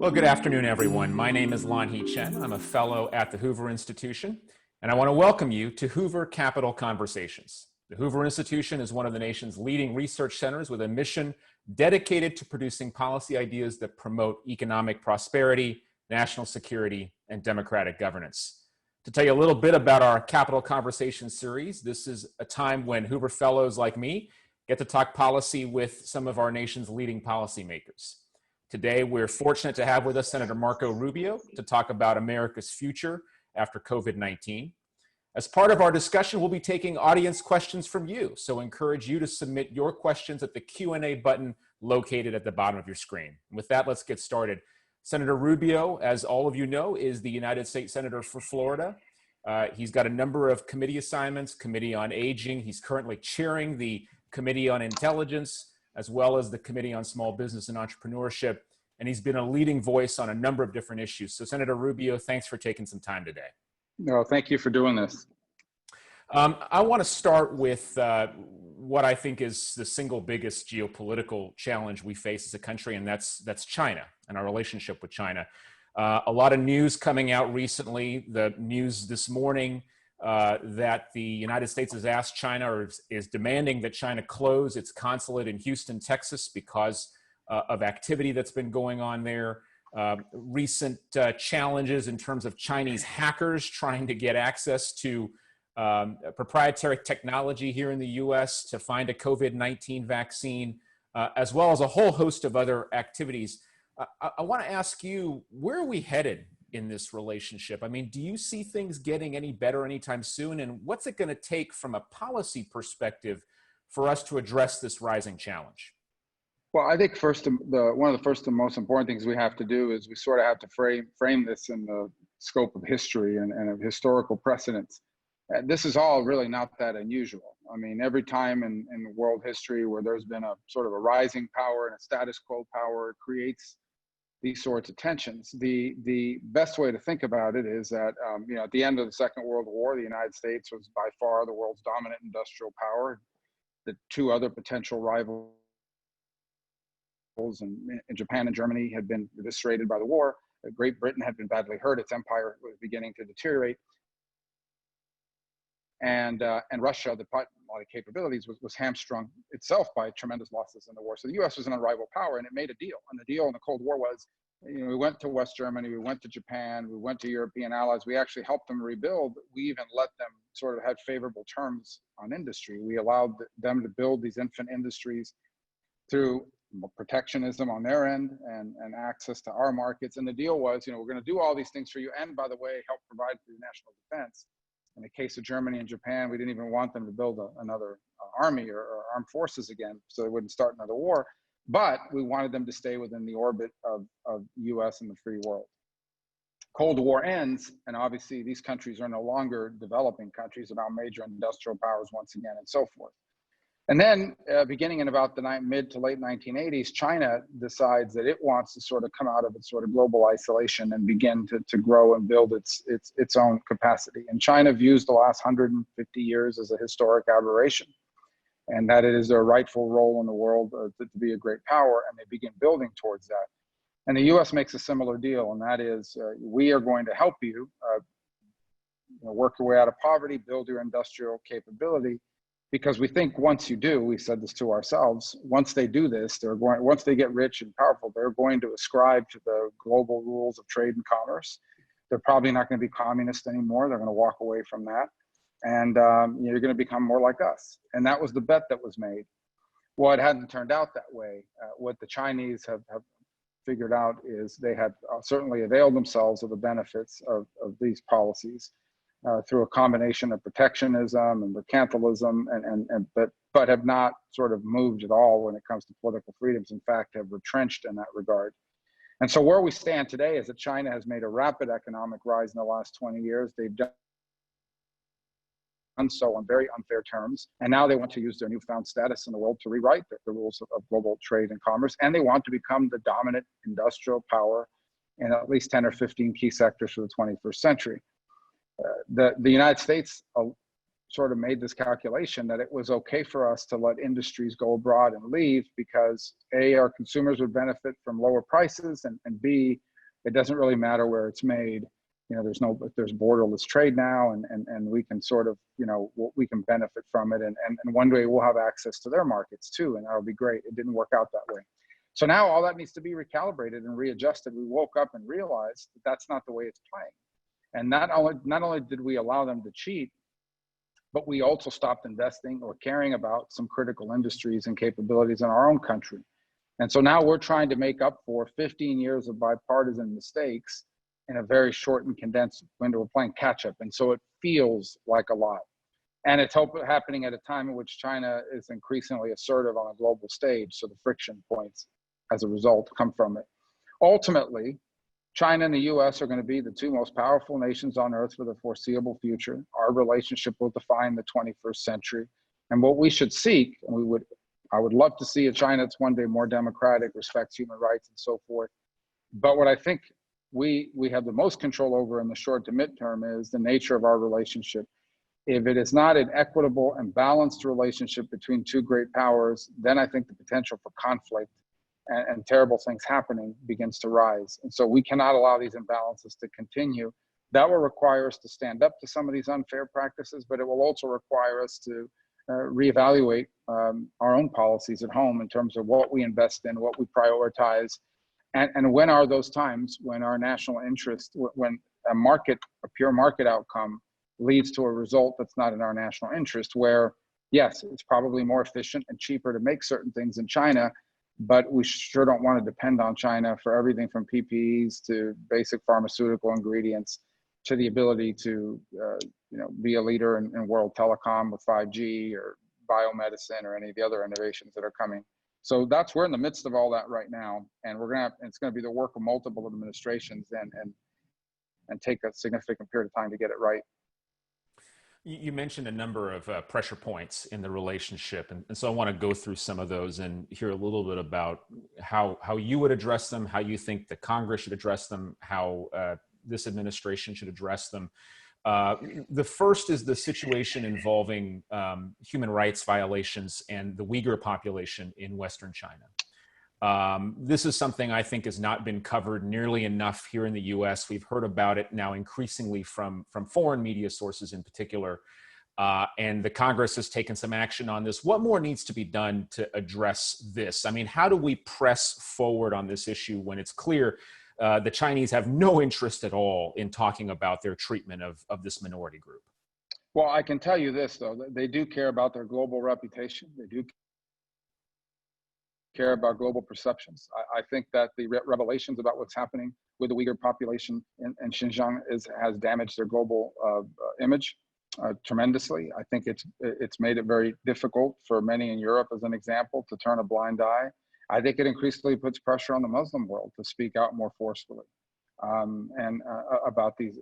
Well, good afternoon, everyone. My name is Lanhee Chen. I'm a fellow at the Hoover Institution, and I want to welcome you to Hoover Capital Conversations. The Hoover Institution is one of the nation's leading research centers with a mission dedicated to producing policy ideas that promote economic prosperity, national security, and democratic governance. To tell you a little bit about our Capital Conversations series, this is a time when Hoover Fellows like me get to talk policy with some of our nation's leading policymakers. Today, we're fortunate to have with us Senator Marco Rubio to talk about America's future after COVID-19. As part of our discussion, we'll be taking audience questions from you, so encourage you to submit your questions at the Q&A button located at the bottom of your screen. With that, let's get started. Senator Rubio, as all of you know, is the United States Senator for Florida. He's got a number of committee assignments, Committee on Aging. He's currently chairing the Committee on Intelligence, as well as the Committee on Small Business and Entrepreneurship, and he's been a leading voice on a number of different issues. So Senator Rubio, thanks for taking some time today. No, thank you for doing this. I want to start with what I think is the single biggest geopolitical challenge we face as a country, and that's China and our relationship with China. A lot of news coming out recently, the news this morning, that the United States has asked China or is demanding that China close its consulate in Houston, Texas, because of activity that's been going on there. Recent challenges in terms of Chinese hackers trying to get access to proprietary technology here in the US to find a COVID-19 vaccine, as well as a whole host of other activities. I want to ask you, where are we headed in this relationship? I mean, do you see things getting any better anytime soon? And what's it going to take from a policy perspective for us to address this rising challenge? Well, I think one of the first and most important things we have to do is we sort of have to frame this in the scope of history and of historical precedents. This is all really not that unusual. I mean, every time in world history where there's been a sort of a rising power and a status quo power, it creates these sorts of tensions. The best way to think about it is that, at the end of the Second World War, the United States was by far the world's dominant industrial power. The two other potential rivals in Japan and Germany had been eviscerated by the war. Great Britain had been badly hurt. Its empire was beginning to deteriorate. And Russia, the lot of capabilities, was hamstrung itself by tremendous losses in the war. So the U.S. was an unrivaled power, and it made a deal. And the deal in the Cold War was, we went to West Germany, we went to Japan, we went to European allies. We actually helped them rebuild. We even let them sort of have favorable terms on industry. We allowed them to build these infant industries through protectionism on their end and access to our markets. And the deal was, we're going to do all these things for you, and by the way, help provide for your national defense. In the case of Germany and Japan, we didn't even want them to build another army or armed forces again, so they wouldn't start another war. But we wanted them to stay within the orbit of US and the free world. Cold War ends, and obviously these countries are no longer developing countries, they're now major industrial powers once again, and so forth. And then beginning in about the mid to late 1980s, China decides that it wants to sort of come out of its sort of global isolation and begin to grow and build its own capacity. And China views the last 150 years as a historic aberration, and that it is their rightful role in the world to be a great power, and they begin building towards that. And the US makes a similar deal, and that is, we are going to help you work your way out of poverty, build your industrial capability, because we think once you do, we said this to ourselves, once they do this, once they get rich and powerful, they're going to ascribe to the global rules of trade and commerce. They're probably not going to be communist anymore. They're going to walk away from that. And you're going to become more like us. And that was the bet that was made. Well, it hadn't turned out that way. What the Chinese have figured out is they had certainly availed themselves of the benefits of these policies. Through a combination of protectionism and mercantilism, but have not sort of moved at all when it comes to political freedoms. In fact, have retrenched in that regard. And so where we stand today is that China has made a rapid economic rise in the last 20 years. They've done so on very unfair terms. And now they want to use their newfound status in the world to rewrite the rules of global trade and commerce. And they want to become the dominant industrial power in at least 10 or 15 key sectors for the 21st century. The United States sort of made this calculation that it was okay for us to let industries go abroad and leave because A, our consumers would benefit from lower prices, and B, It doesn't really matter where it's made. There's borderless trade now, and we can sort of, we can benefit from it. And one day we'll have access to their markets too, and that'll be great. It didn't work out that way. So now all that needs to be recalibrated and readjusted. We woke up and realized that that's not the way it's playing. And not only did we allow them to cheat, but we also stopped investing or caring about some critical industries and capabilities in our own country. And so now we're trying to make up for 15 years of bipartisan mistakes in a very short and condensed window. We're playing catch up. And so it feels like a lot. And it's happening at a time in which China is increasingly assertive on a global stage. So the friction points as a result come from it. Ultimately, China and the US are going to be the two most powerful nations on earth for the foreseeable future. Our relationship will define the 21st century. And what we should seek, and I would love to see a China that's one day more democratic, respects human rights and so forth. But what I think we have the most control over in the short to midterm is the nature of our relationship. If it is not an equitable and balanced relationship between two great powers, then I think the potential for conflict and terrible things happening begins to rise. And so we cannot allow these imbalances to continue. That will require us to stand up to some of these unfair practices, but it will also require us to reevaluate our own policies at home in terms of what we invest in, what we prioritize, and when are those times when our national interest, when a pure market outcome leads to a result that's not in our national interest, where yes, it's probably more efficient and cheaper to make certain things in China, but we sure don't want to depend on China for everything from PPEs to basic pharmaceutical ingredients to the ability to be a leader in world telecom with 5G or biomedicine or any of the other innovations that are coming. So we're in the midst of all that right now, and it's going to be the work of multiple administrations and take a significant period of time to get it right. You mentioned a number of pressure points in the relationship, and so I want to go through some of those and hear a little bit about how you would address them, how you think the Congress should address them, how this administration should address them. The first is the situation involving human rights violations and the Uyghur population in Western China. This is something I think has not been covered nearly enough here in the US. We've heard about it now increasingly from foreign media sources in particular, and the Congress has taken some action on this. What more needs to be done to address this? I mean, how do we press forward on this issue when it's clear the Chinese have no interest at all in talking about their treatment of this minority group? Well, I can tell you this, though, they do care about their global reputation. They do care about global perceptions. I think that the revelations about what's happening with the Uyghur population in Xinjiang has damaged their global image tremendously. I think it's made it very difficult for many in Europe, as an example, to turn a blind eye. I think it increasingly puts pressure on the Muslim world to speak out more forcefully about these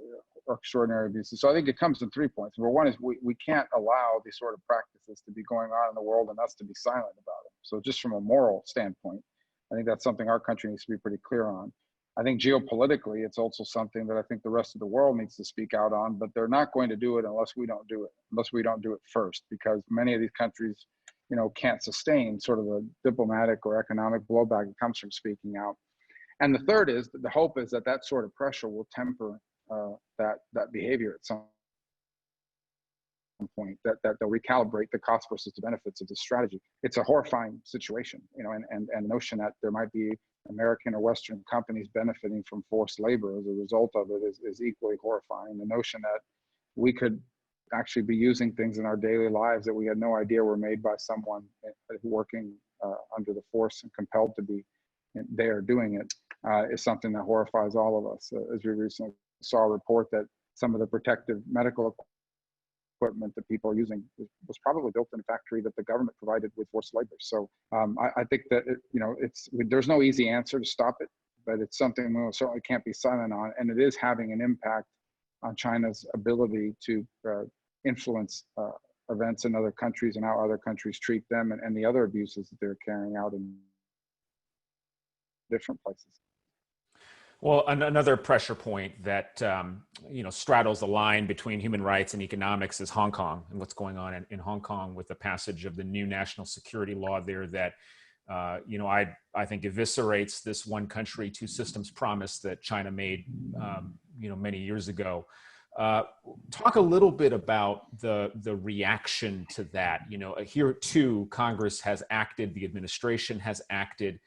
extraordinary abuses. So I think it comes in 3 points. Number one is we can't allow these sort of practices to be going on in the world and us to be silent about it. So just from a moral standpoint, I think that's something our country needs to be pretty clear on. I think geopolitically, it's also something that I think the rest of the world needs to speak out on, but they're not going to do it unless we don't do it first, because many of these countries, can't sustain sort of the diplomatic or economic blowback that comes from speaking out. And the third is that the hope is that sort of pressure will temper that behavior at some point, that they'll recalibrate the cost versus the benefits of this strategy. It's a horrifying situation, and the notion that there might be American or Western companies benefiting from forced labor as a result of it is equally horrifying. The notion that we could actually be using things in our daily lives that we had no idea were made by someone working under the force and compelled to be there doing it is something that horrifies all of us. As we recently saw a report that some of the protective medical equipment that people are using was probably built in a factory that the government provided with forced labor. So I think that there's no easy answer to stop it, but it's something we certainly can't be silent on, and it is having an impact on China's ability to influence events in other countries and how other countries treat them and the other abuses that they're carrying out in different places. Well, another pressure point that straddles the line between human rights and economics is Hong Kong and what's going on in Hong Kong with the passage of the new national security law there that I think eviscerates this one country, two systems promise that China made, many years ago. Talk a little bit about the reaction to that. Here too, Congress has acted, the administration has acted.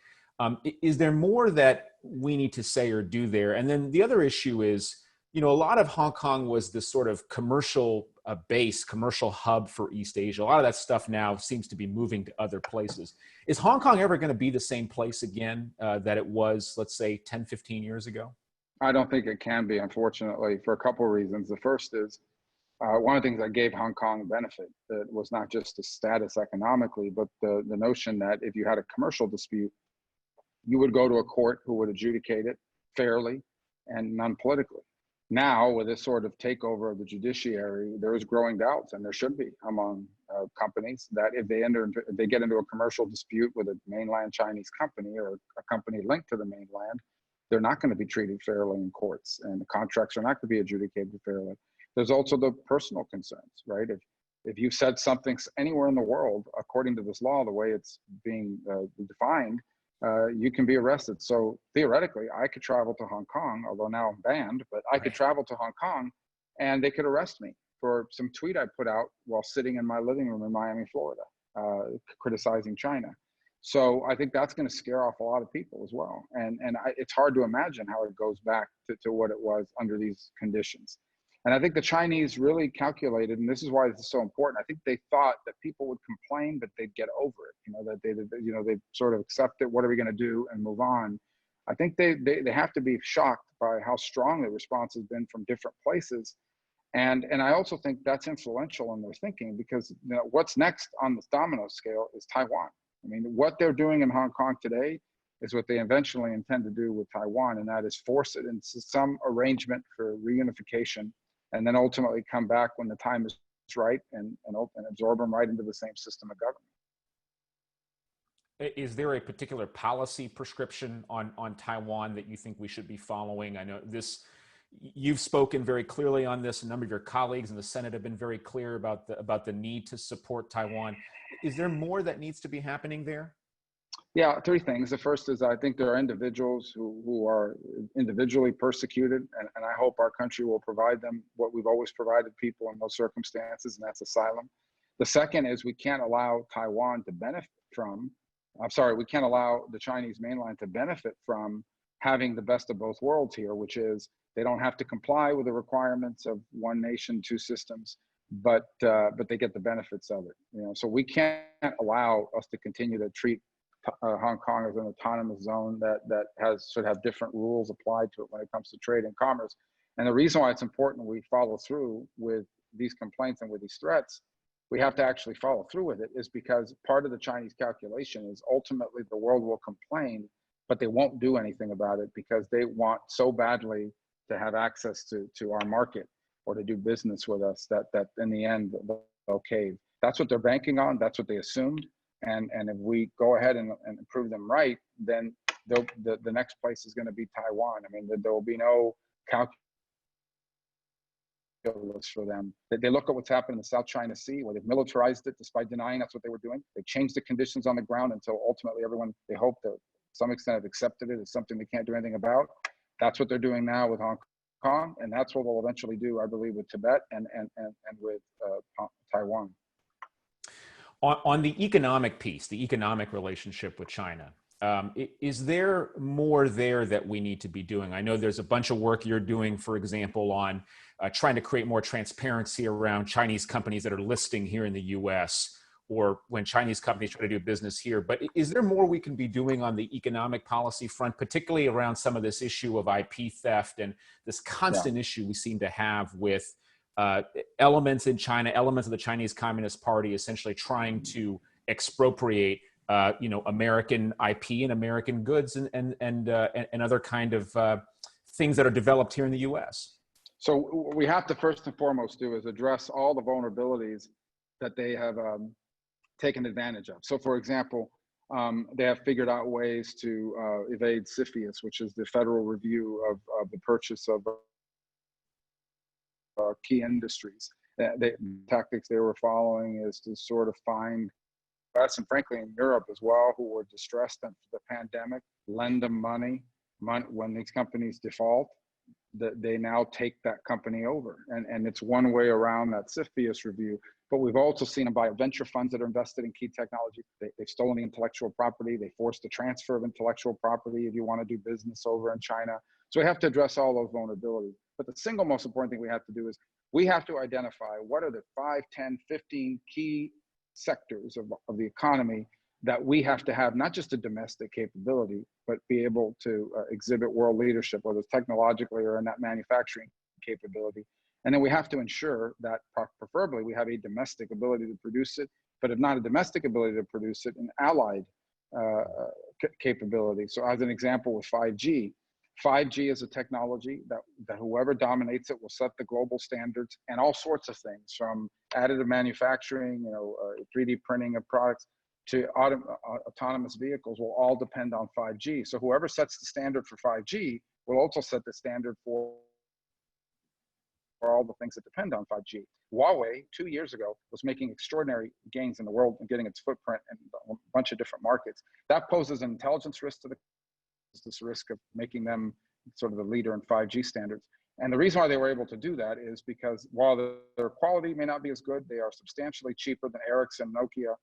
Is there more that we need to say or do there? And then the other issue is, a lot of Hong Kong was this sort of commercial base, commercial hub for East Asia. A lot of that stuff now seems to be moving to other places. Is Hong Kong ever going to be the same place again that it was, let's say, 10, 15 years ago? I don't think it can be, unfortunately, for a couple of reasons. The first is one of the things that gave Hong Kong benefit. It was not just the status economically, but the notion that if you had a commercial dispute, you would go to a court who would adjudicate it fairly and non-politically. Now, with this sort of takeover of the judiciary, there is growing doubts, and there should be among companies, that if they get into a commercial dispute with a mainland Chinese company or a company linked to the mainland, they're not going to be treated fairly in courts, and the contracts are not going to be adjudicated fairly. There's also the personal concerns, right? If you said something anywhere in the world, according to this law, the way it's being defined, you can be arrested. So theoretically, I could travel to Hong Kong, although now I'm banned, but I could travel to Hong Kong and they could arrest me for some tweet I put out while sitting in my living room in Miami, Florida, criticizing China. So I think that's going to scare off a lot of people as well. And it's hard to imagine how it goes back to what it was under these conditions. And I think the Chinese really calculated, and this is why this is so important. I think they thought that people would complain, but they'd get over it. That they sort of accept it. What are we going to do and move on? I think they have to be shocked by how strong the response has been from different places. And I also think that's influential in their thinking, because what's next on the domino scale is Taiwan. I mean, what they're doing in Hong Kong today is what they eventually intend to do with Taiwan, and that is force it into some arrangement for reunification, and then ultimately come back when the time is right and absorb them right into the same system of government. Is there a particular policy prescription on Taiwan that you think we should be following? I know you've spoken very clearly on this. A number of your colleagues in the Senate have been very clear about the need to support Taiwan. Is there more that needs to be happening there? Yeah, three things. The first is I think there are individuals who are individually persecuted, and I hope our country will provide them what we've always provided people in those circumstances, and that's asylum. The second is we can't allow Taiwan to benefit from, we can't allow the Chinese mainland to benefit from having the best of both worlds here, which is they don't have to comply with the requirements of one nation, two systems, but they get the benefits of it. So we can't allow us to continue to treat Hong Kong as an autonomous zone that should have different rules applied to it when it comes to trade and commerce. And the reason why it's important we follow through with these complaints and with these threats, we have to actually follow through with it, is because part of the Chinese calculation is ultimately the world will complain, but they won't do anything about it because they want so badly to have access to our market or to do business with us that in the end they'll cave. That's what they're banking on. That's what they assumed. And if we go ahead and prove them right, then the next place is going to be Taiwan. I mean, there will be no calculus for them. They look at what's happened in the South China Sea, where they've militarized it despite denying that's what they were doing. They changed the conditions on the ground until ultimately everyone, they hope to some extent, have accepted it as something they can't do anything about. That's what they're doing now with Hong Kong, and that's what they'll eventually do, I believe, with Tibet and with Taiwan. On the economic piece, the economic relationship with China, is there more there that we need to be doing? I know there's a bunch of work you're doing, for example, on trying to create more transparency around Chinese companies that are listing here in the US, or when Chinese companies try to do business here. But is there more we can be doing on the economic policy front, particularly around some of this issue of IP theft and this constant issue we seem to have with elements in China, elements of the Chinese Communist Party essentially trying to expropriate American IP and American goods and other kind of things that are developed here in the US? So what we have to first and foremost do is address all the vulnerabilities that they have taken advantage of. So for example, they have figured out ways to evade CFIUS, which is the federal review of the purchase of key industries. The tactics they were following is to sort of find US and frankly in Europe as well, who were distressed after the pandemic, lend them money when these companies default, that they now take that company over. And it's one way around that CFIUS review. But we've also seen them buy venture funds that are invested in key technology. They've stolen the intellectual property. They forced the transfer of intellectual property if you want to do business over in China. So we have to address all those vulnerabilities. But the single most important thing we have to do is we have to identify what are the 5, 10, 15 key sectors of the economy that we have to have, not just a domestic capability, but be able to exhibit world leadership, whether it's technologically or in that manufacturing capability. And then we have to ensure that preferably we have a domestic ability to produce it, but if not a domestic ability to produce it, an allied capability. So as an example with 5G, 5G is a technology that whoever dominates it will set the global standards and all sorts of things, from additive manufacturing, 3D printing of products, to autonomous vehicles will all depend on 5G. So whoever sets the standard for 5G will also set the standard for all the things that depend on 5G. Huawei, 2 years ago, was making extraordinary gains in the world and getting its footprint in a bunch of different markets. That poses an intelligence risk to this risk of making them sort of the leader in 5G standards. And the reason why they were able to do that is because while their quality may not be as good, they are substantially cheaper than Ericsson, Nokia,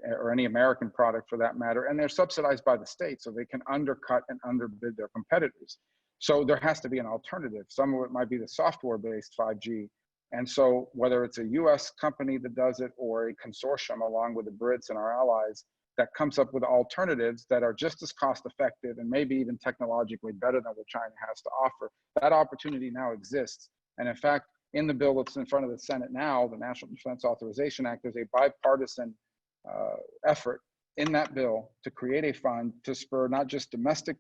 or any American product for that matter, and they're subsidized by the state, so they can undercut and underbid their competitors. So there has to be an alternative. Some of it might be the software-based 5G. And so whether it's a US company that does it or a consortium along with the Brits and our allies that comes up with alternatives that are just as cost effective and maybe even technologically better than what China has to offer, that opportunity now exists. And in fact, in the bill that's in front of the Senate now, the National Defense Authorization Act, there's a bipartisan effort in that bill to create a fund to spur not just domestic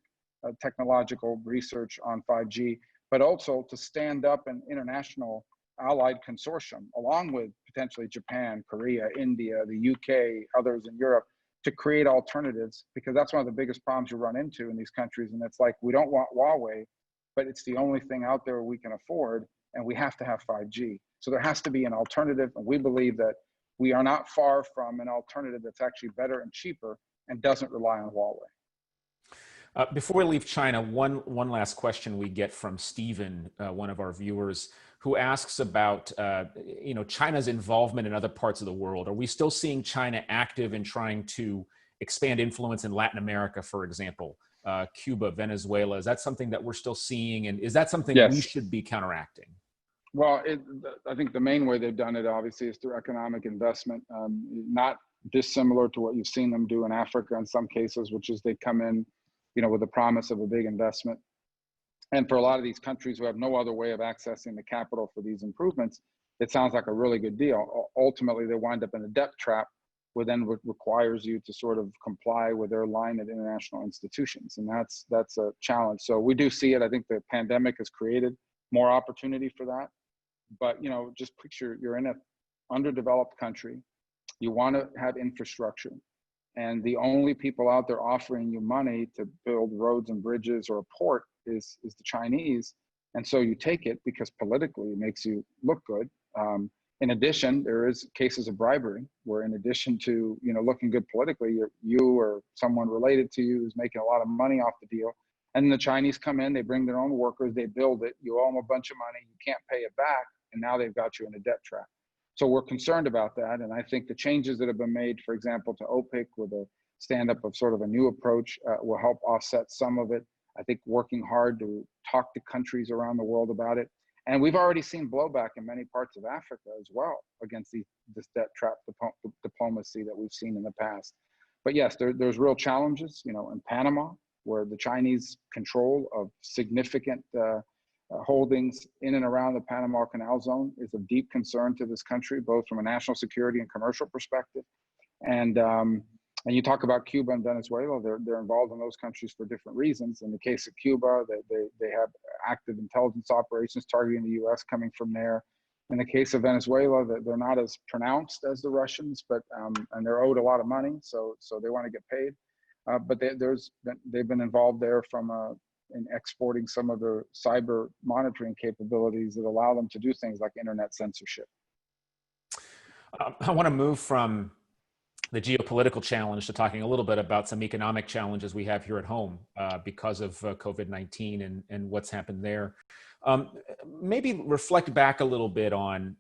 technological research on 5G, but also to stand up an international allied consortium, along with potentially Japan, Korea, India, the UK, others in Europe, to create alternatives, because that's one of the biggest problems you run into in these countries. And it's like, we don't want Huawei, but it's the only thing out there we can afford, and we have to have 5G. So there has to be an alternative, and we believe that we are not far from an alternative that's actually better and cheaper and doesn't rely on Huawei. Before we leave China, one last question we get from Stephen, one of our viewers, who asks about China's involvement in other parts of the world. Are we still seeing China active in trying to expand influence in Latin America, for example, Cuba, Venezuela? Is that something that we're still seeing, and is that something we should be counteracting? Well, I think the main way they've done it, obviously, is through economic investment, not dissimilar to what you've seen them do in Africa in some cases, which is they come in, with the promise of a big investment. And for a lot of these countries who have no other way of accessing the capital for these improvements, it sounds like a really good deal. Ultimately, they wind up in a debt trap, which then requires you to sort of comply with their line at international institutions. And that's a challenge. So we do see it. I think the pandemic has created more opportunity for that. But, just picture you're in an underdeveloped country. You want to have infrastructure. And the only people out there offering you money to build roads and bridges or a port is the Chinese. And so you take it because politically it makes you look good. In addition, there is cases of bribery where, in addition to looking good politically, you or someone related to you is making a lot of money off the deal. And the Chinese come in, they bring their own workers, they build it, you owe them a bunch of money, you can't pay it back, and now they've got you in a debt trap. So we're concerned about that. And I think the changes that have been made, for example, to OPIC with a stand-up of sort of a new approach will help offset some of it. I think working hard to talk to countries around the world about it. And we've already seen blowback in many parts of Africa as well against this debt trap diplomacy that we've seen in the past. But yes, there's real challenges, in Panama, where the Chinese control of significant holdings in and around the Panama Canal Zone is of deep concern to this country, both from a national security and commercial perspective. And you talk about Cuba and Venezuela, they're involved in those countries for different reasons. In the case of Cuba, they have active intelligence operations targeting the US coming from there. In the case of Venezuela, they're not as pronounced as the Russians, but and they're owed a lot of money, so they want to get paid. But they've been involved there in exporting some of the cyber monitoring capabilities that allow them to do things like internet censorship. I want to move from the geopolitical challenge to talking a little bit about some economic challenges we have here at home because of COVID-19 and what's happened there. Maybe reflect back a little bit on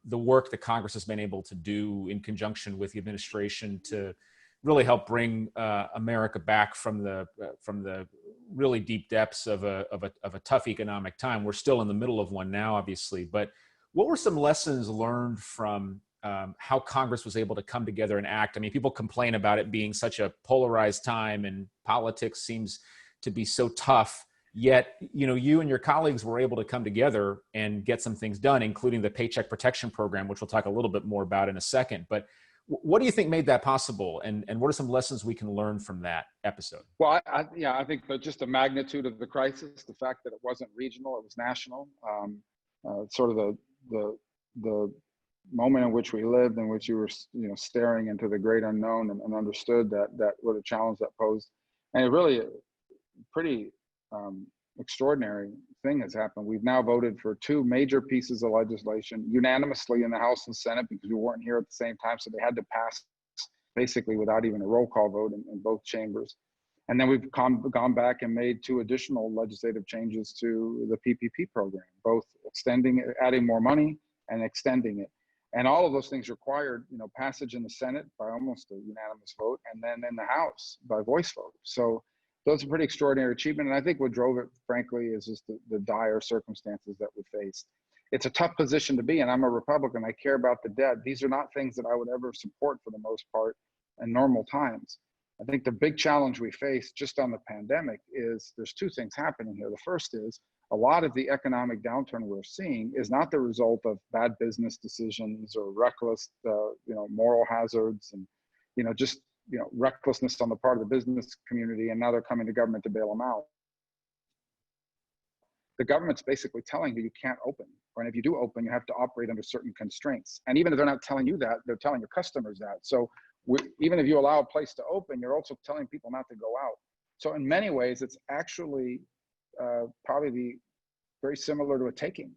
the work that Congress has been able to do in conjunction with the administration to really help bring America back from the really deep depths of a tough economic time. We're still in the middle of one now, obviously, but what were some lessons learned from how Congress was able to come together and act? I mean, people complain about it being such a polarized time and politics seems to be so tough. Yet, you and your colleagues were able to come together and get some things done, including the Paycheck Protection Program, which we'll talk a little bit more about in a second. But what do you think made that possible? And what are some lessons we can learn from that episode? Well, I think that just the magnitude of the crisis, the fact that it wasn't regional, it was national, sort of the moment in which we lived, in which you were, staring into the great unknown and understood that what a challenge that posed. And it really pretty extraordinary thing has happened. We've now voted for two major pieces of legislation unanimously in the House and Senate because we weren't here at the same time. So they had to pass basically without even a roll call vote in both chambers. And then we've gone back and made two additional legislative changes to the PPP program, both adding more money and extending it. And all of those things required, passage in the Senate by almost a unanimous vote, and then in the House by voice vote. So those are pretty extraordinary achievement. And I think what drove it, frankly, is just the dire circumstances that we faced. It's a tough position to be in. I'm a Republican. I care about the debt. These are not things that I would ever support for the most part in normal times. I think the big challenge we face just on the pandemic is there's two things happening here. The first is a lot of the economic downturn we're seeing is not the result of bad business decisions or reckless, moral hazards and, recklessness on the part of the business community. And now they're coming to government to bail them out. The government's basically telling you can't open. And if you do open, you have to operate under certain constraints. And even if they're not telling you that, they're telling your customers that. So even if you allow a place to open, you're also telling people not to go out. So in many ways, it's actually probably very similar to a taking.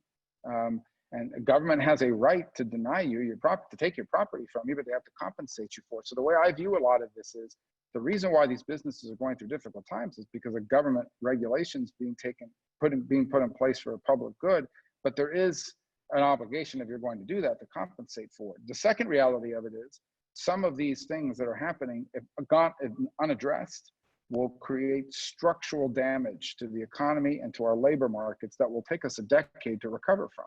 And a government has a right to deny you your property, to take your property from you, but they have to compensate you for it. So the way I view a lot of this is the reason why these businesses are going through difficult times is because of government regulations being put in place for a public good. But there is an obligation, if you're going to do that, to compensate for it. The second reality of it is some of these things that are happening, if unaddressed, will create structural damage to the economy and to our labor markets that will take us a decade to recover from.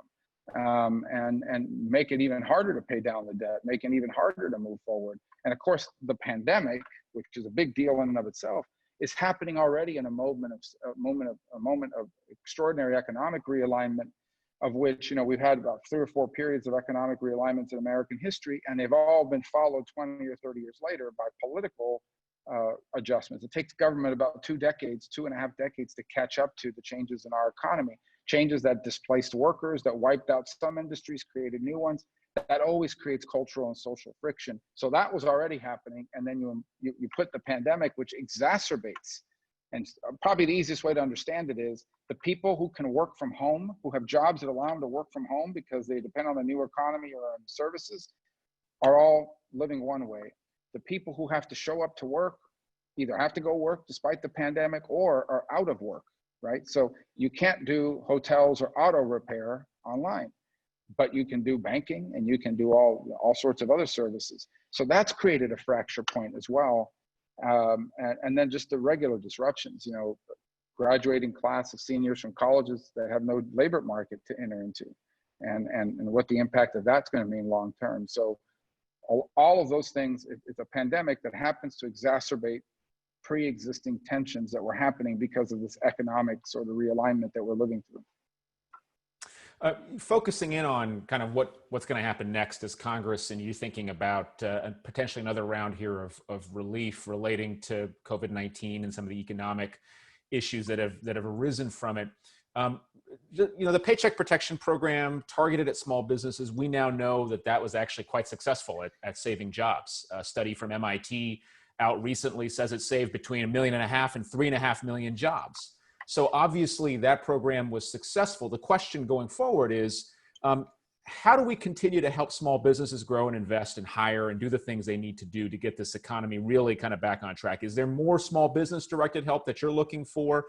And make it even harder to pay down the debt, make it even harder to move forward. And of course, the pandemic, which is a big deal in and of itself, is happening already in a moment of extraordinary economic realignment, of which we've had about 3 or 4 periods of economic realignments in American history, and they've all been followed 20 or 30 years later by political adjustments. It takes government about 2.5 decades to catch up to the changes in our economy. Changes that displaced workers, that wiped out some industries, created new ones. That always creates cultural and social friction. So that was already happening. And then you put the pandemic, which exacerbates. And probably the easiest way to understand it is the people who can work from home, who have jobs that allow them to work from home because they depend on the new economy or on services, are all living one way. The people who have to show up to work either have to go work despite the pandemic or are out of work. Right? So you can't do hotels or auto repair online, but you can do banking and you can do all sorts of other services. So that's created a fracture point as well. And then just the regular disruptions, graduating class of seniors from colleges that have no labor market to enter into and what the impact of that's going to mean long term. So all of those things, it's a pandemic that happens to exacerbate pre-existing tensions that were happening because of this economic sort of realignment that we're living through. Focusing in on kind of what's going to happen next as Congress and you thinking about potentially another round here of relief relating to COVID-19 and some of the economic issues that have arisen from it. The Paycheck Protection Program targeted at small businesses, we now know that was actually quite successful at saving jobs. A study from MIT out recently says it saved between 1.5 million and 3.5 million jobs. So obviously that program was successful. The question going forward is, how do we continue to help small businesses grow and invest and hire and do the things they need to do to get this economy really kind of back on track? Is there more small business directed help that you're looking for?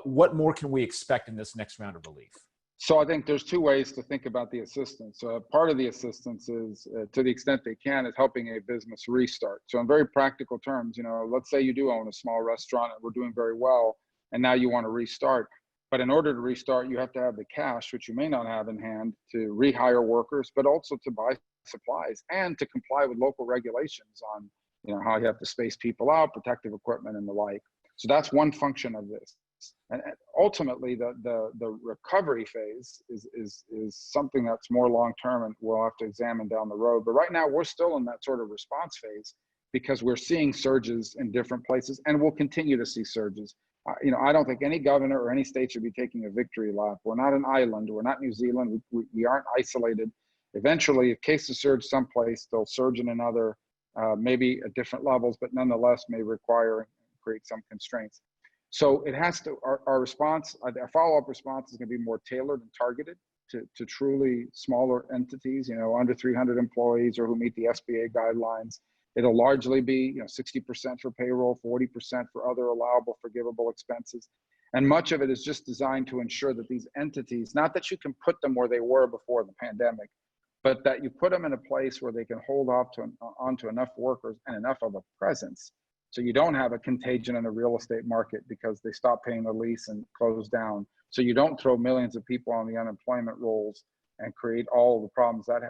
What more can we expect in this next round of relief? So I think there's two ways to think about the assistance. Part of the assistance is, to the extent they can, is helping a business restart. So in very practical terms, let's say you do own a small restaurant and we're doing very well, and now you want to restart. But in order to restart, you have to have the cash, which you may not have in hand, to rehire workers, but also to buy supplies and to comply with local regulations on, how you have to space people out, protective equipment, and the like. So that's one function of this. And ultimately, the recovery phase is something that's more long-term, and we'll have to examine down the road. But right now, we're still in that sort of response phase because we're seeing surges in different places, and we'll continue to see surges. I don't think any governor or any state should be taking a victory lap. We're not an island. We're not New Zealand. We aren't isolated. Eventually, if cases surge someplace, they'll surge in another, maybe at different levels, but nonetheless may require and create some constraints. So it has to, our response, our follow-up response is going to be more tailored and targeted to truly smaller entities, under 300 employees or who meet the SBA guidelines. It'll largely be, 60% for payroll, 40% for other allowable forgivable expenses. And much of it is just designed to ensure that these entities, not that you can put them where they were before the pandemic, but that you put them in a place where they can hold onto enough workers and enough of a presence. So you don't have a contagion in the real estate market because they stop paying the lease and close down. So you don't throw millions of people on the unemployment rolls and create all the problems that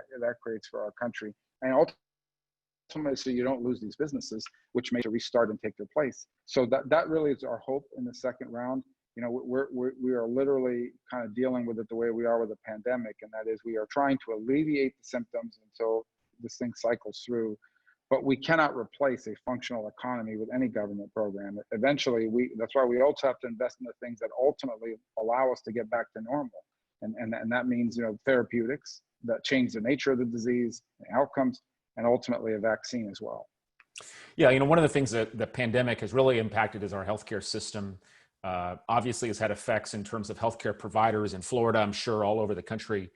creates for our country. And ultimately, so you don't lose these businesses, which may restart and take their place. So that really is our hope in the second round. We are literally kind of dealing with it the way we are with the pandemic, and that is we are trying to alleviate the symptoms until this thing cycles through. But we cannot replace a functional economy with any government program. Eventually, that's why we also have to invest in the things that ultimately allow us to get back to normal. And that means, therapeutics that change the nature of the disease, the outcomes, and ultimately a vaccine as well. Yeah, one of the things that the pandemic has really impacted is our healthcare system. Obviously, has had effects in terms of healthcare providers in Florida, I'm sure, all over the country.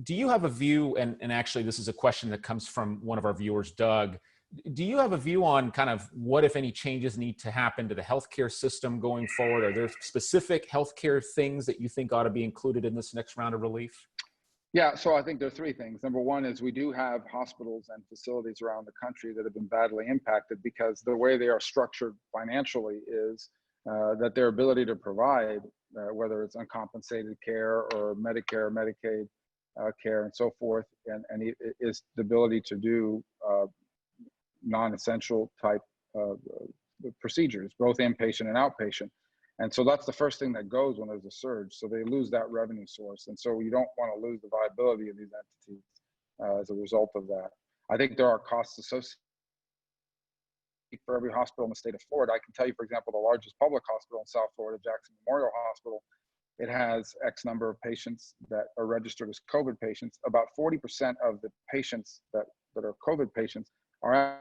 Do you have a view, and actually this is a question that comes from one of our viewers, Doug, do you have a view on kind of what, if any, changes need to happen to the healthcare system going forward? Are there specific healthcare things that you think ought to be included in this next round of relief? Yeah, so I think there are three things. Number one is we do have hospitals and facilities around the country that have been badly impacted because the way they are structured financially is that their ability to provide, whether it's uncompensated care or Medicare, Medicaid care and so forth, and is the ability to do non-essential type procedures, both inpatient and outpatient. And so that's the first thing that goes when there's a surge. So they lose that revenue source. And so you don't want to lose the viability of these entities as a result of that. I think there are costs associated for every hospital in the state of Florida. I can tell you, for example, the largest public hospital in South Florida, Jackson Memorial Hospital, it has X number of patients that are registered as COVID patients. About 40% of the patients that are COVID patients are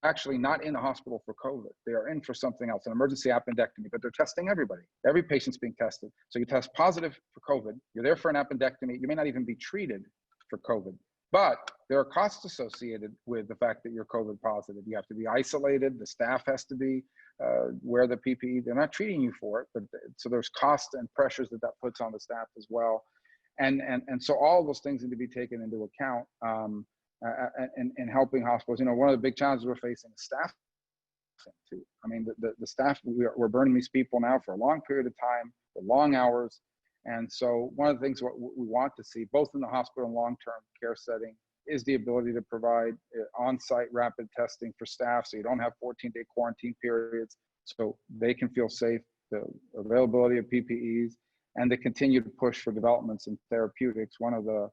actually not in the hospital for COVID. They are in for something else, an emergency appendectomy, but they're testing everybody. Every patient's being tested. So you test positive for COVID, you're there for an appendectomy, you may not even be treated for COVID. But there are costs associated with the fact that you're COVID positive. You have to be isolated. The staff has to be wear the PPE. They're not treating you for it, but so there's costs and pressures that puts on the staff as well. And so all of those things need to be taken into account in helping hospitals. One of the big challenges we're facing is staff too. I mean, the staff, we're burning these people now for a long period of time, for long hours. And so one of the things what we want to see, both in the hospital and long-term care setting, is the ability to provide on-site rapid testing for staff so you don't have 14-day quarantine periods so they can feel safe, the availability of PPEs, and the continued push for developments in therapeutics. I don't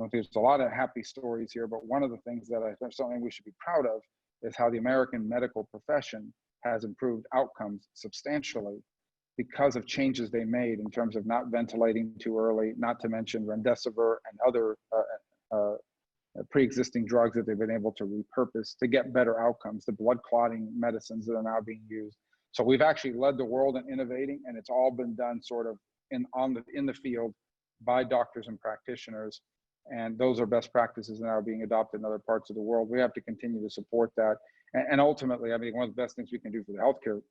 think there's a lot of happy stories here, but one of the things that I think something we should be proud of is how the American medical profession has improved outcomes substantially because of changes they made in terms of not ventilating too early, not to mention remdesivir and other pre-existing drugs that they've been able to repurpose to get better outcomes, the blood clotting medicines that are now being used. So we've actually led the world in innovating, and it's all been done sort of in the field by doctors and practitioners. And those are best practices that are being adopted in other parts of the world. We have to continue to support that. And ultimately, I mean, one of the best things we can do for the healthcare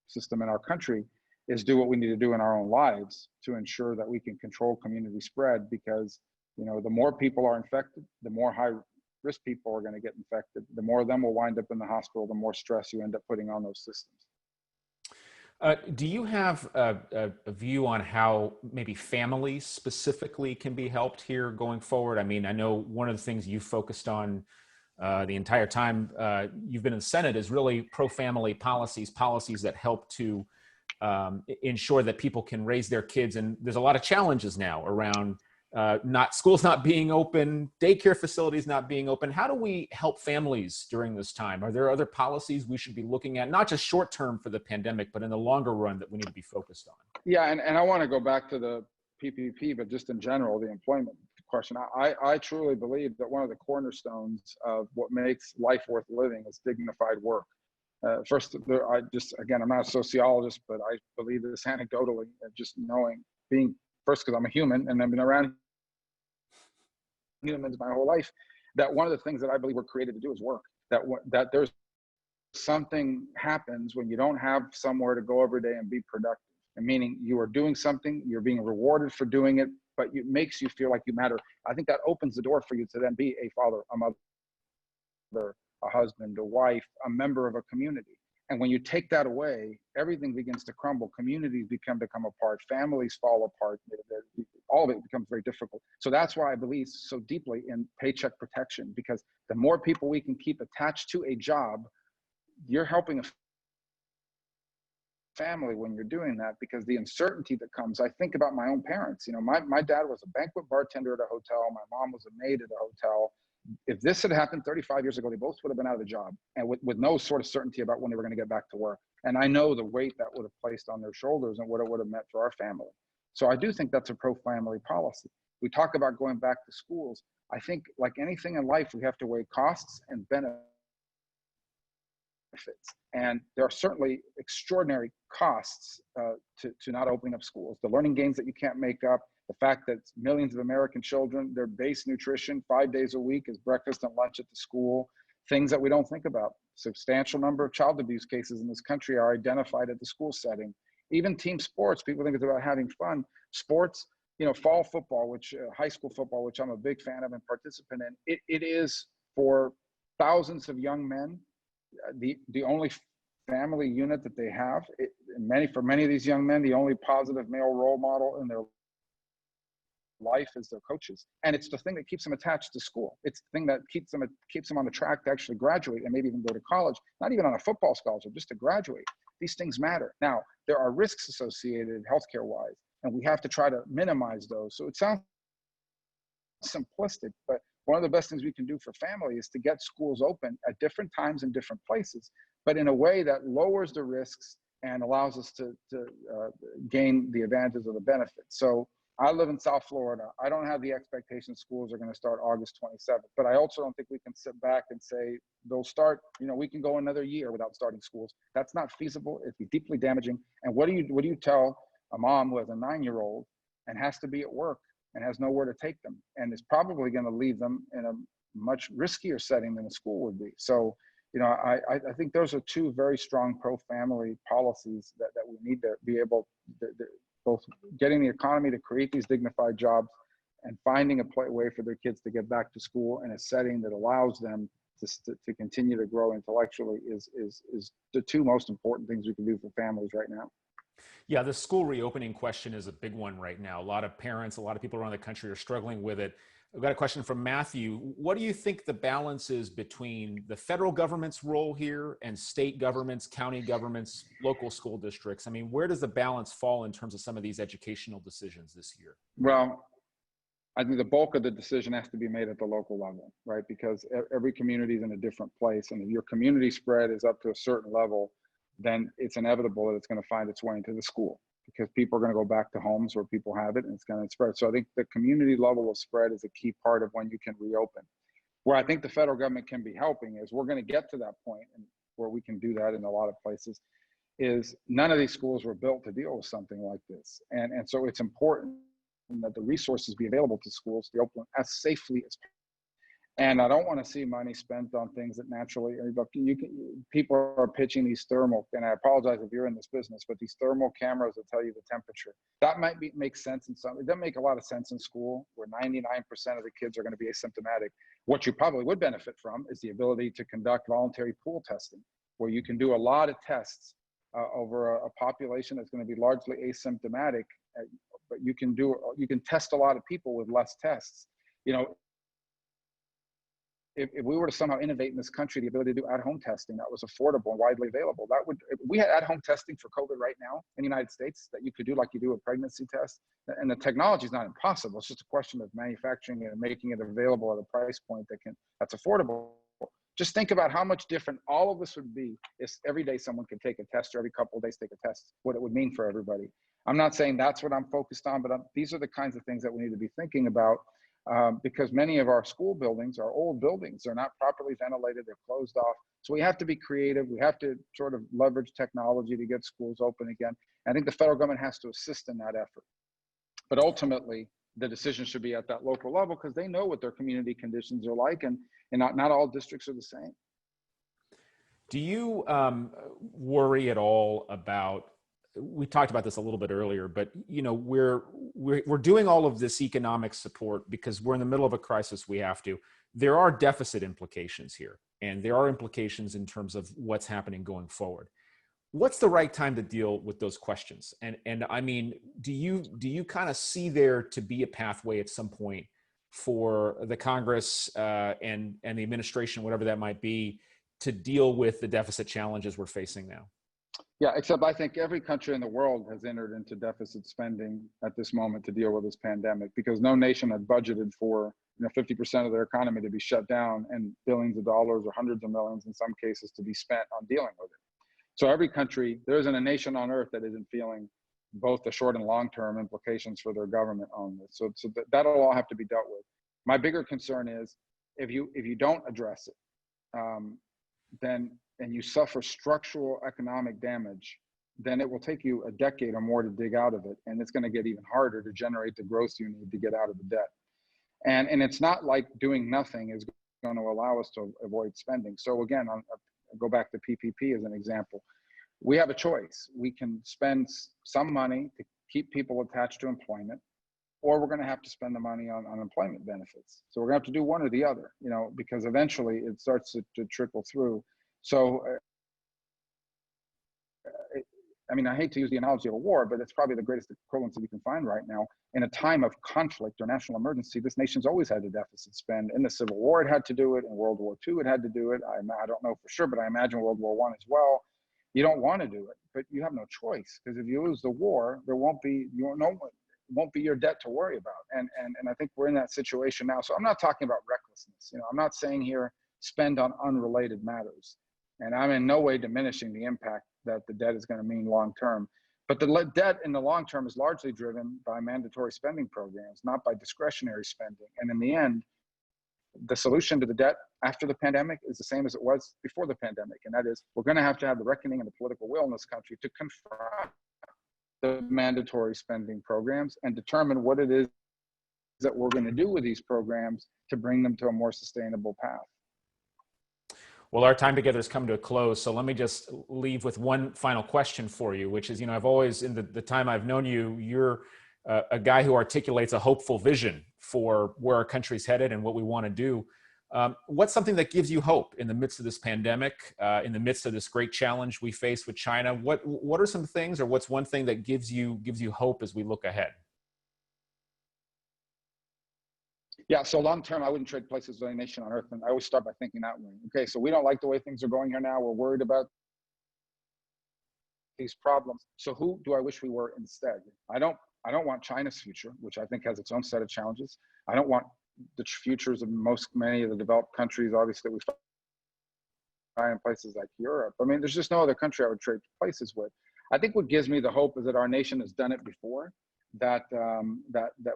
system in our country is do what we need to do in our own lives to ensure that we can control community spread, because, you know, the more people are infected, the more high risk people are going to get infected, the more of them will wind up in the hospital, the more stress you end up putting on those systems. Do you have a view on how maybe families specifically can be helped here going forward? I mean, I know one of the things you focused on the entire time you've been in the Senate is really pro-family policies that help to ensure that people can raise their kids. And there's a lot of challenges now around schools not being open, daycare facilities not being open. How do we help families during this time? Are there other policies we should be looking at, not just short term for the pandemic, but in the longer run that we need to be focused on? Yeah, and I want to go back to the PPP, but just in general, the employment question. I truly believe that one of the cornerstones of what makes life worth living is dignified work. First, I'm not a sociologist, but I believe this anecdotally, just knowing, first, because I'm a human and I've been around humans my whole life, that one of the things that I believe we're created to do is work. That there's something happens when you don't have somewhere to go every day and be productive. And meaning you are doing something, you're being rewarded for doing it, but it makes you feel like you matter. I think that opens the door for you to then be a father, a mother, a husband, a wife, a member of a community. And when you take that away, everything begins to crumble. Communities become apart. Families fall apart. All of it becomes very difficult. So that's why I believe so deeply in paycheck protection, because the more people we can keep attached to a job, you're helping a family when you're doing that, because the uncertainty that comes, I think about my own parents. You know, my dad was a banquet bartender at a hotel. My mom was a maid at a hotel. If this had happened 35 years ago, they both would have been out of the job, and with no sort of certainty about when they were going to get back to work. And I know the weight that would have placed on their shoulders and what it would have meant for our family. So I do think that's a pro-family policy. We talk about going back to schools. I think, like anything in life, we have to weigh costs and benefits. And there are certainly extraordinary costs to not opening up schools. The learning gains that you can't make up, the fact that millions of American children, their base nutrition 5 days a week is breakfast and lunch at the school, things that we don't think about. Substantial number of child abuse cases in this country are identified at the school setting. Even team sports, people think it's about having fun. Sports, you know, fall football, which high school football, which I'm a big fan of and participant in, it is for thousands of young men the only family unit that they have. For many of these young men, the only positive male role model in their life is their coaches, and it's the thing that keeps them attached to school. It's the thing that keeps them on the track to actually graduate and maybe even go to college, not even on a football scholarship, just to graduate. These things matter. Now, there are risks associated healthcare wise, and we have to try to minimize those. So it sounds simplistic, but one of the best things we can do for family is to get schools open at different times in different places, but in a way that lowers the risks and allows us to gain the advantages of the benefits. So I live in South Florida. I don't have the expectation schools are going to start August 27th, but I also don't think we can sit back and say they'll start, you know, we can go another year without starting schools. That's not feasible. It'd be deeply damaging. And what do you tell a mom who has a 9-year-old and has to be at work and has nowhere to take them, and is probably going to leave them in a much riskier setting than a school would be? So, you know, I think those are two very strong pro-family policies that we need to be able to, both getting the economy to create these dignified jobs and finding a way for their kids to get back to school in a setting that allows them to continue to grow intellectually is the two most important things we can do for families right now. Yeah, the school reopening question is a big one right now. A lot of parents, a lot of people around the country are struggling with it. I've got a question from Matthew. What do you think the balance is between the federal government's role here and state governments, county governments, local school districts? I mean, where does the balance fall in terms of some of these educational decisions this year? Well, I think the bulk of the decision has to be made at the local level, right? Because every community is in a different place. And if your community spread is up to a certain level, then it's inevitable that it's going to find its way into the school, because people are going to go back to homes where people have it and it's going to spread. So I think the community level of spread is a key part of when you can reopen. Where I think the federal government can be helping is we're going to get to that point, and where we can do that in a lot of places, is none of these schools were built to deal with something like this. And so it's important that the resources be available to schools to open as safely as possible. And I don't want to see money spent on things that naturally, people are pitching these thermal, and I apologize if you're in this business, but these thermal cameras that tell you the temperature, that might make sense in some, it doesn't make a lot of sense in school where 99% of the kids are going to be asymptomatic. What you probably would benefit from is the ability to conduct voluntary pool testing, where you can do a lot of tests over a population that's going to be largely asymptomatic, but you can test a lot of people with less tests. You know, if we were to somehow innovate in this country the ability to do at-home testing that was affordable and widely available, that would, if we had at-home testing for COVID right now in the United States that you could do like you do a pregnancy test, and the technology is not impossible. It's just a question of manufacturing it and making it available at a price point that's affordable. Just think about how much different all of this would be if every day someone could take a test, or every couple of days take a test, what it would mean for everybody. I'm not saying that's what I'm focused on, but these are the kinds of things that we need to be thinking about. Because many of our school buildings are old buildings. They're not properly ventilated, they're closed off. So we have to be creative. We have to sort of leverage technology to get schools open again. I think the federal government has to assist in that effort. But ultimately, the decision should be at that local level because they know what their community conditions are like, and not all districts are the same. Do you worry at all about, we talked about this a little bit earlier, but you know, we're doing all of this economic support because we're in the middle of a crisis. We have to. There are deficit implications here, and there are implications in terms of what's happening going forward. What's the right time to deal with those questions? And I mean, do you kind of see there to be a pathway at some point for the Congress and the administration, whatever that might be, to deal with the deficit challenges we're facing now? Yeah, except I think every country in the world has entered into deficit spending at this moment to deal with this pandemic, because no nation had budgeted for 50% of their economy to be shut down and billions of dollars or hundreds of millions in some cases to be spent on dealing with it. So every country, there isn't a nation on earth that isn't feeling both the short and long-term implications for their government on this. So that'll all have to be dealt with. My bigger concern is if you don't address it, and you suffer structural economic damage, then it will take you a decade or more to dig out of it. And it's going to get even harder to generate the growth you need to get out of the debt. And it's not like doing nothing is going to allow us to avoid spending. So again, I'll go back to PPP as an example. We have a choice. We can spend some money to keep people attached to employment, or we're going to have to spend the money on unemployment benefits. So we're going to have to do one or the other, because eventually it starts to trickle through. So, I hate to use the analogy of a war, but it's probably the greatest equivalence that you can find right now. In a time of conflict or national emergency, this nation's always had to deficit spend. In the Civil War, it had to do it. In World War II, it had to do it. I don't know for sure, but I imagine World War I as well. You don't want to do it, but you have no choice, because if you lose the war, there won't be your debt to worry about. And I think we're in that situation now. So I'm not talking about recklessness. I'm not saying here spend on unrelated matters. And I'm in no way diminishing the impact that the debt is going to mean long term. But the debt in the long term is largely driven by mandatory spending programs, not by discretionary spending. And in the end, the solution to the debt after the pandemic is the same as it was before the pandemic. And that is, we're going to have the reckoning and the political will in this country to confront the mandatory spending programs and determine what it is that we're going to do with these programs to bring them to a more sustainable path. Well, our time together has come to a close. So let me just leave with one final question for you, which is, I've always, in the time I've known you, you're a guy who articulates a hopeful vision for where our country's headed and what we want to do. What's something that gives you hope in the midst of this pandemic, in the midst of this great challenge we face with China? What are some things, or what's one thing that gives you hope as we look ahead? Yeah, so long term, I wouldn't trade places with any nation on earth. And I always start by thinking that way. Okay, so we don't like the way things are going here now. We're worried about these problems. So who do I wish we were instead? I don't want China's future, which I think has its own set of challenges. I don't want the futures of many of the developed countries, obviously, that we find in places like Europe. There's just no other country I would trade places with. I think what gives me the hope is that our nation has done it before. That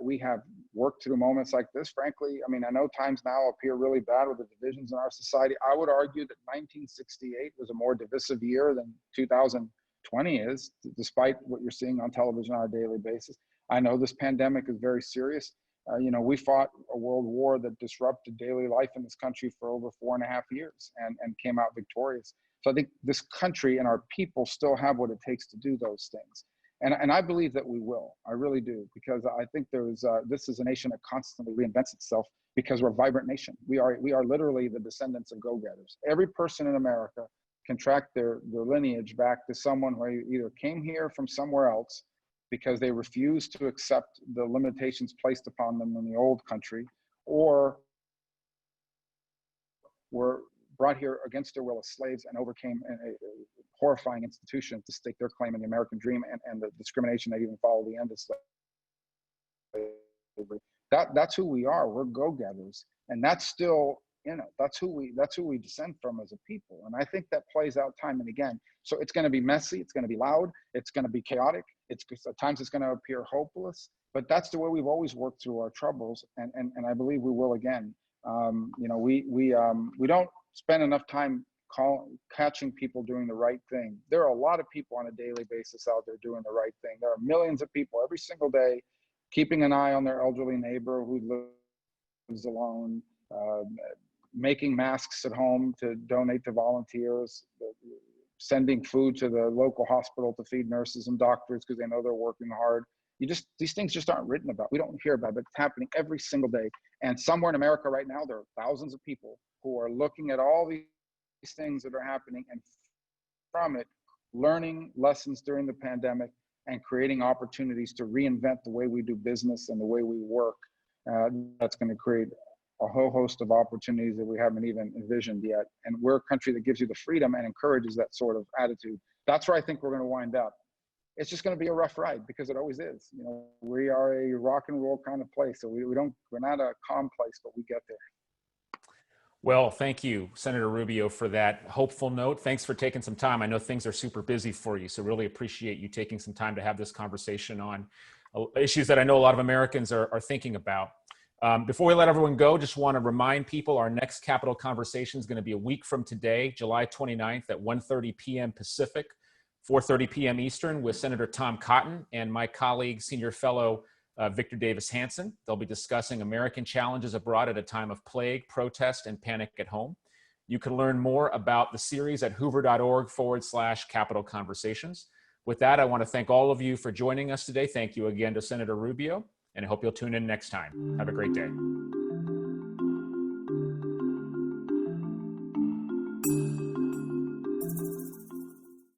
we have worked through moments like this. Frankly, I know times now appear really bad with the divisions in our society. I would argue that 1968 was a more divisive year than 20 is, despite what you're seeing on television on a daily basis. I know this pandemic is very serious. You know, we fought a world war that disrupted daily life in this country for over 4.5 years and came out victorious. So I think this country and our people still have what it takes to do those things. And I believe that we will. I really do, because I think this is a nation that constantly reinvents itself because we're a vibrant nation. We are literally the descendants of go-getters. Every person in America can track their lineage back to someone who either came here from somewhere else because they refused to accept the limitations placed upon them in the old country, or were brought here against their will as slaves and overcame a horrifying institution to stake their claim in the American dream and the discrimination that even followed the end of slavery. That's who we are. We're go-getters, and that's still in it. That's who we descend from as a people. And I think that plays out time and again. So it's going to be messy. It's going to be loud. It's going to be chaotic. At times it's going to appear hopeless, but that's the way we've always worked through our troubles. And I believe we will again. You know, we don't spend enough time catching people doing the right thing. There are a lot of people on a daily basis out there doing the right thing. There are millions of people every single day keeping an eye on their elderly neighbor who lives alone, making masks at home to donate to volunteers, sending food to the local hospital to feed nurses and doctors because they know they're working hard. These things just aren't written about. We don't hear about it, but it's happening every single day. And somewhere in America right now, there are thousands of people who are looking at all these things that are happening and from it, learning lessons during the pandemic and creating opportunities to reinvent the way we do business and the way we work. That's going to create a whole host of opportunities that we haven't even envisioned yet. And we're a country that gives you the freedom and encourages that sort of attitude. That's where I think we're going to wind up. It's just going to be a rough ride because it always is. You know, we are a rock and roll kind of place. So we're not a calm place, but we get there. Well, thank you, Senator Rubio, for that hopeful note. Thanks for taking some time. I know things are super busy for you, so really appreciate you taking some time to have this conversation on issues that I know a lot of Americans are thinking about. Before we let everyone go, just want to remind people our next Capitol Conversation is going to be a week from today, July 29th at 1:30 p.m. Pacific, 4:30 p.m. Eastern, with Senator Tom Cotton and my colleague, Senior Fellow Victor Davis Hanson. They'll be discussing American challenges abroad at a time of plague, protest, and panic at home. You can learn more about the series at hoover.org/Capitol Conversations. With that, I want to thank all of you for joining us today. Thank you again to Senator Rubio, and I hope you'll tune in next time. Have a great day.